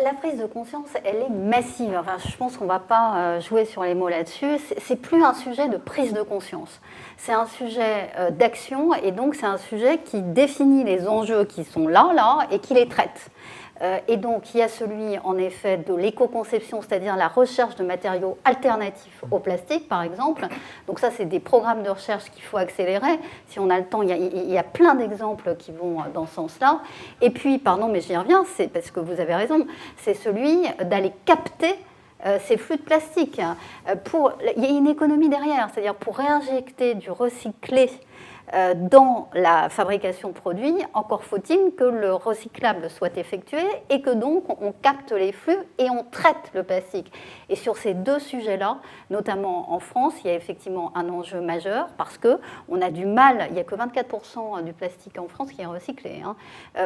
La prise de conscience, elle est massive. Enfin, je pense qu'on ne va pas jouer sur les mots là-dessus. C'est plus un sujet de prise de conscience. C'est un sujet d'action et donc c'est un sujet qui définit les enjeux qui sont là, et qui les traite. Et donc, il y a celui, en effet, de l'éco-conception, c'est-à-dire la recherche de matériaux alternatifs au plastique, par exemple. Donc ça, c'est des programmes de recherche qu'il faut accélérer. Si on a le temps, il y a plein d'exemples qui vont dans ce sens-là. Et puis, pardon, mais j'y reviens, c'est parce que vous avez raison, c'est celui d'aller capter ces flux de plastique. Il y a une économie derrière, c'est-à-dire pour réinjecter du recyclé dans la fabrication de produits, encore faut-il que le recyclable soit effectué et que donc on capte les flux et on traite le plastique. Et sur ces deux sujets-là, notamment en France, il y a effectivement un enjeu majeur parce qu'on a du mal, il n'y a que 24% du plastique en France qui est recyclé, hein.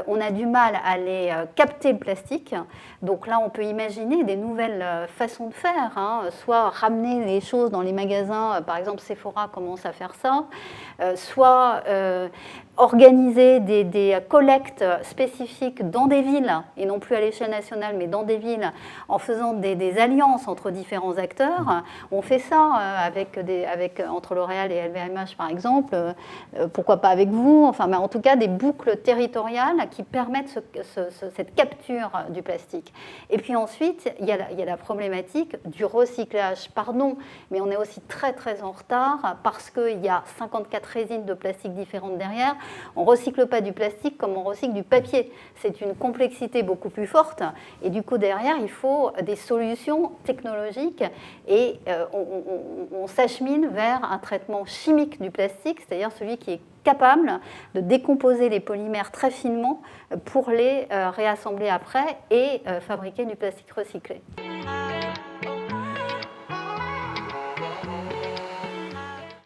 On a du mal à aller capter le plastique. Donc là, on peut imaginer des nouvelles façons de faire, hein, soit ramener les choses dans les magasins, par exemple Sephora commence à faire ça, soit organiser des collectes spécifiques dans des villes, et non plus à l'échelle nationale, mais dans des villes, en faisant des alliances entre différents acteurs. On fait ça entre L'Oréal et LVMH, par exemple. Pourquoi pas avec vous? Enfin, mais en tout cas, des boucles territoriales qui permettent cette capture du plastique. Et puis ensuite, il y a la problématique du recyclage. Pardon, mais on est aussi très, très en retard parce qu'il y a 54 résines de plastique différentes derrière. On ne recycle pas du plastique comme on recycle du papier. C'est une complexité beaucoup plus forte. Et du coup, derrière, il faut des solutions technologiques. Et on s'achemine vers un traitement chimique du plastique, c'est-à-dire celui qui est capable de décomposer les polymères très finement pour les réassembler après et fabriquer du plastique recyclé.